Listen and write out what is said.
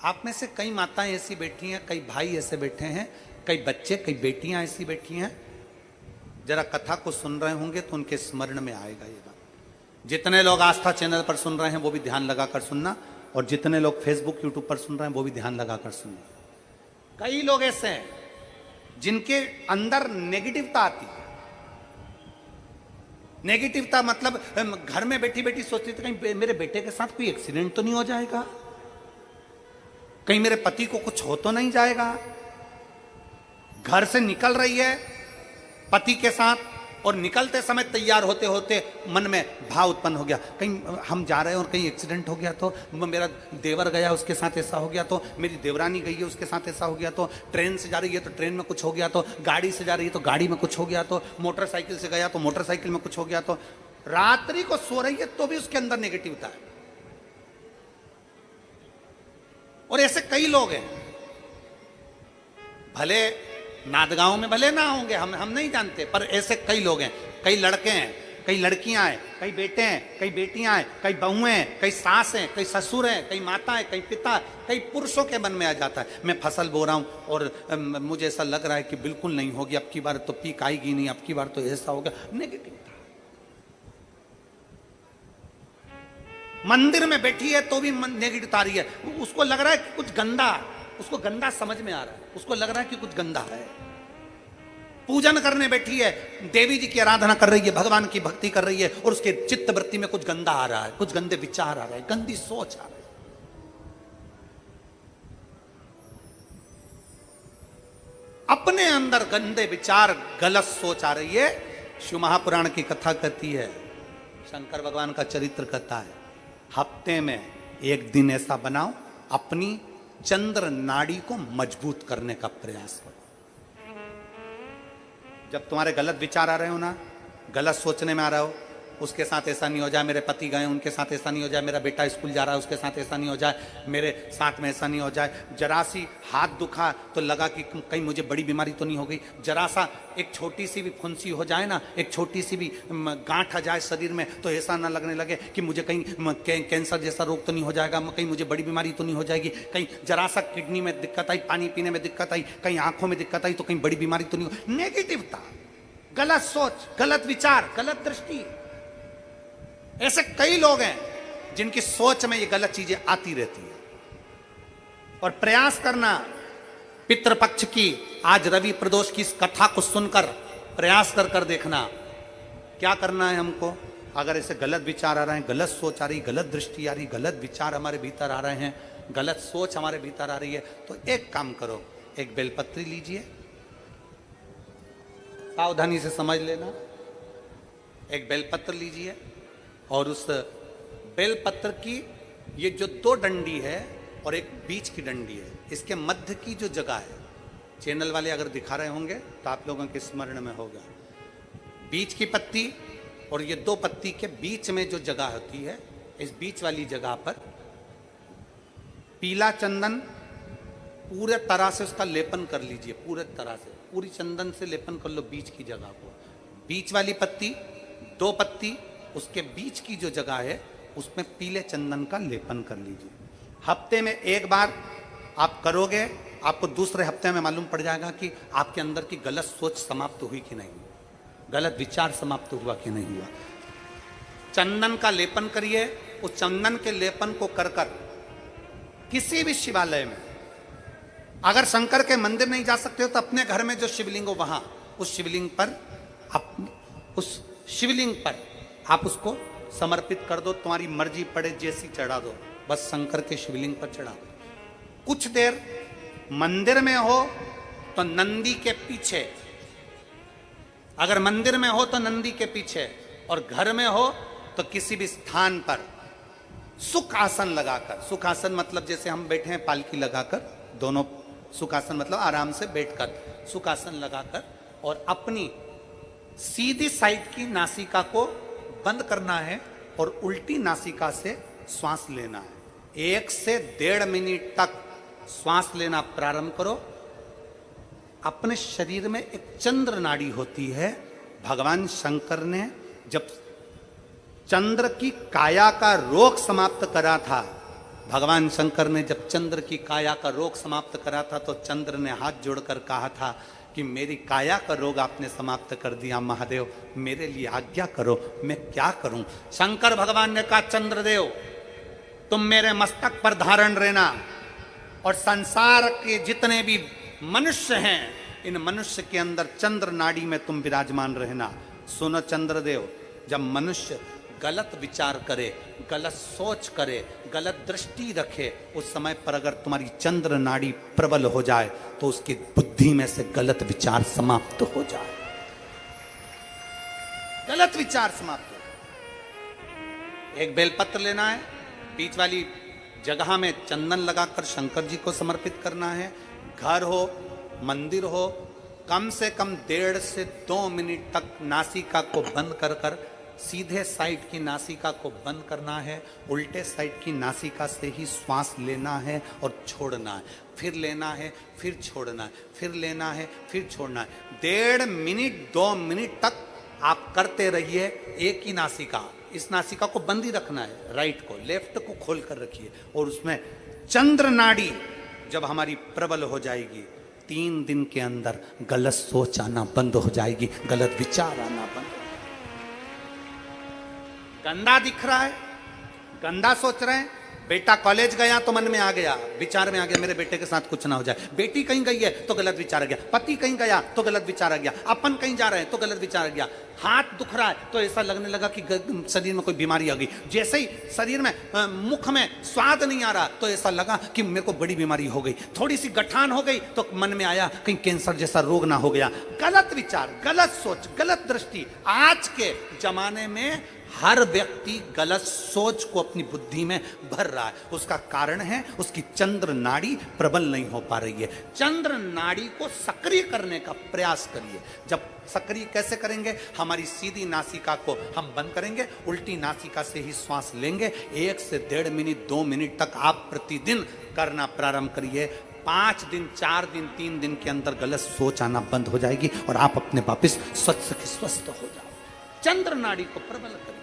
आप में से कई माताएं ऐसी बैठी हैं, कई भाई ऐसे बैठे हैं, कई बच्चे, कई बेटियां ऐसी बैठी हैं, जरा कथा को सुन रहे होंगे तो उनके स्मरण में आएगा ये बात। जितने लोग आस्था चैनल पर सुन रहे हैं वो भी ध्यान लगाकर सुनना, और जितने लोग फेसबुक यूट्यूब पर सुन रहे हैं वो भी ध्यान लगाकर सुनना। कई लोग ऐसे हैं जिनके अंदर नेगेटिवता आती है। नेगेटिवता मतलब घर में बैठी बैठी सोचती थी कहीं मेरे बेटे के साथ कोई एक्सीडेंट तो नहीं हो जाएगा, कहीं मेरे पति को कुछ हो तो नहीं जाएगा। घर से निकल रही है पति के साथ, और निकलते समय तैयार होते होते मन में भाव उत्पन्न हो गया, कहीं हम जा रहे हैं और कहीं एक्सीडेंट हो गया तो, मेरा देवर गया उसके साथ ऐसा हो गया तो, मेरी देवरानी गई है उसके साथ ऐसा हो गया तो, ट्रेन से जा रही है तो ट्रेन में कुछ हो गया तो, गाड़ी से जा रही है तो गाड़ी में कुछ हो गया तो, मोटरसाइकिल से गया तो मोटरसाइकिल में कुछ हो गया तो। रात्रि को सो रही है तो भी उसके अंदर नेगेटिविटी है। और ऐसे कई लोग हैं, भले नादगांव में भले ना होंगे, हम नहीं जानते, पर ऐसे कई लोग हैं। कई लड़के हैं, कई लड़कियां हैं, कई बेटे हैं, कई बेटियां हैं, कई बहुएं हैं, कई सास हैं, कई ससुर हैं, कई माता हैं, कई पिता, कई पुरुषों के मन में आ जाता है मैं फसल बो रहा हूं और मुझे ऐसा लग रहा है कि बिल्कुल नहीं होगी, अब की बार तो पीक आएगी नहीं, अब की बार तो ऐसा होगा। नेगेटिव था। मंदिर में बैठी है तो भी नेगेटिव आ रही है, उसको लग रहा है कि कुछ गंदा, उसको गंदा समझ में आ रहा है, उसको लग रहा है कि कुछ गंदा है। पूजन करने बैठी है, देवी जी की आराधना कर रही है, भगवान की भक्ति कर रही है, और उसके चित्त वृत्ति में कुछ गंदा आ रहा है, कुछ गंदे विचार आ रहे हैं, गंदी सोच आ रही है। अपने अंदर गंदे विचार, गलत सोच आ रही है। शिव महापुराण की कथा कहती है, शंकर भगवान का चरित्र कहता है, हफ्ते में एक दिन ऐसा बनाओ अपनी चंद्र नाड़ी को मजबूत करने का प्रयास करो। जब तुम्हारे गलत विचार आ रहे हो ना, गलत सोचने में आ रहा हो, उसके साथ ऐसा नहीं हो जाए, मेरे पति गए उनके साथ ऐसा नहीं हो जाए, मेरा बेटा स्कूल जा रहा है उसके साथ ऐसा नहीं हो जाए, मेरे साथ में ऐसा नहीं हो जाए, जरा सी हाथ दुखा तो लगा कि कहीं मुझे बड़ी बीमारी तो नहीं हो गई, जरा सा एक छोटी सी भी फुंसी हो जाए ना, एक छोटी सी भी गांठ आ जाए शरीर में तो ऐसा ना लगने लगे कि मुझे कहीं कैंसर जैसा रोग तो नहीं हो जाएगा, कहीं मुझे बड़ी बीमारी तो नहीं हो जाएगी, कहीं जरा सा किडनी में दिक्कत आई, पानी पीने में दिक्कत आई, कहीं आंखों में दिक्कत आई तो कहीं बड़ी बीमारी तो नहीं हो। नेगेटिवता, गलत सोच, गलत विचार, गलत दृष्टि। ऐसे कई लोग हैं जिनकी सोच में ये गलत चीजें आती रहती है। और प्रयास करना पितृपक्ष की, आज रवि प्रदोष की इस कथा को सुनकर प्रयास कर देखना क्या करना है हमको। अगर ऐसे गलत विचार आ रहे हैं, गलत सोच आ रही, गलत दृष्टि आ रही, गलत विचार हमारे भीतर आ रहे हैं, गलत सोच हमारे भीतर आ रही है, तो एक काम करो, एक बेलपत्री लीजिए, सावधानी से समझ लेना, एक बेलपत्र लीजिए, और उस बेलपत्र की ये जो दो डंडी है और एक बीच की डंडी है, इसके मध्य की जो जगह है, चैनल वाले अगर दिखा रहे होंगे तो आप लोगों के स्मरण में होगा, बीच की पत्ती और ये दो पत्ती के बीच में जो जगह होती है, इस बीच वाली जगह पर पीला चंदन पूरे तरह से उसका लेपन कर लीजिए, पूरे तरह से पूरी चंदन से लेपन कर लो बीच की जगह को। बीच वाली पत्ती, दो पत्ती, उसके बीच की जो जगह है उसमें पीले चंदन का लेपन कर लीजिए। हफ्ते में एक बार आप करोगे, आपको दूसरे हफ्ते में मालूम पड़ जाएगा कि आपके अंदर की गलत सोच समाप्त हुई कि नहीं, गलत विचार समाप्त हुआ कि नहीं हुआ। चंदन का लेपन करिए, उस चंदन के लेपन को कर किसी भी शिवालय में, अगर शंकर के मंदिर नहीं जा सकते हो तो अपने घर में जो शिवलिंग हो वहां, उस शिवलिंग पर आप उसको समर्पित कर दो, तुम्हारी मर्जी पड़े जैसी चढ़ा दो, बस शंकर के शिवलिंग पर चढ़ा दो। कुछ देर मंदिर में हो तो नंदी के पीछे, अगर मंदिर में हो तो नंदी के पीछे, और घर में हो तो किसी भी स्थान पर सुख आसन लगाकर, सुख आसन मतलब जैसे हम बैठे हैं पालकी लगाकर, दोनों सुखासन मतलब आराम से बैठकर, सुखासन लगाकर, और अपनी सीधी साइड की नासिका को बंद करना है और उल्टी नासिका से श्वास लेना है। 1 से 1.5 मिनट तक श्वास लेना प्रारंभ करो। अपने शरीर में एक चंद्र नाड़ी होती है। भगवान शंकर ने जब चंद्र की काया का रोग समाप्त करा था भगवान शंकर ने जब चंद्र की काया का रोग समाप्त करा था तो चंद्र ने हाथ जोड़कर कहा था कि मेरी काया का रोग आपने समाप्त कर दिया महादेव, मेरे लिए आज्ञा करो, मैं क्या करूं। शंकर भगवान ने कहा चंद्रदेव तुम मेरे मस्तक पर धारण रहना और संसार के जितने भी मनुष्य हैं इन मनुष्य के अंदर चंद्र नाड़ी में तुम विराजमान रहना। सुनो चंद्रदेव, जब मनुष्य गलत विचार करे, गलत सोच करे, गलत दृष्टि रखे, उस समय पर अगर तुम्हारी चंद्र नाड़ी प्रबल हो जाए तो उसकी बुद्धि में से गलत विचार समाप्त हो जाए, गलत विचार समाप्त हो। एक बेलपत्र लेना है, बीच वाली जगह में चंदन लगाकर शंकर जी को समर्पित करना है। घर हो, मंदिर हो, कम से कम 1.5 से 2 मिनट तक नासिका को बंद कर कर सीधे साइड की नासिका को बंद करना है, उल्टे साइड की नासिका से ही श्वास लेना है और छोड़ना है, फिर लेना है, फिर छोड़ना है, फिर लेना है, फिर छोड़ना है। 1.5 मिनट 2 मिनट तक आप करते रहिए एक ही नासिका। इस नासिका को बंद ही रखना है, राइट को, लेफ्ट को खोल कर रखिए और उसमें चंद्र नाड़ी जब हमारी प्रबल हो जाएगी 3 दिन के अंदर गलत सोच आना बंद हो जाएगी, गलत विचार आना बंद। गंदा दिख रहा है, गंदा सोच रहे हैं, बेटा कॉलेज गया तो मन में आ गया, विचार में आ गया मेरे बेटे के साथ कुछ ना हो जाए, बेटी कहीं गई है तो गलत विचार आ गया, पति कहीं गया तो गलत विचार आ गया, अपन कहीं जा रहे हैं तो गलत विचार आ गया, हाथ दुख रहा है तो ऐसा लगने लगा कि शरीर में कोई बीमारी आ गई, जैसे ही शरीर में मुख में स्वाद नहीं आ रहा तो ऐसा लगा कि मेरे को बड़ी बीमारी हो गई, थोड़ी सी गठान हो गई तो मन में आया कहीं कैंसर जैसा रोग ना हो गया। गलत विचार, गलत सोच, गलत दृष्टि। आज के जमाने में हर व्यक्ति गलत सोच को अपनी बुद्धि में भर रहा है, उसका कारण है उसकी चंद्र नाड़ी प्रबल नहीं हो पा रही है। चंद्र नाड़ी को सक्रिय करने का प्रयास करिए। जब सक्रिय कैसे करेंगे, हमारी सीधी नासिका को हम बंद करेंगे, उल्टी नासिका से ही श्वास लेंगे। 1 से 1.5 मिनट 2 मिनट तक आप प्रतिदिन करना प्रारंभ करिए। 5 दिन 4 दिन 3 दिन के अंदर गलत सोच आना बंद हो जाएगी और आप अपने वापस स्वस्थ हो जाओ। चंद्र नाड़ी को प्रबल करिए।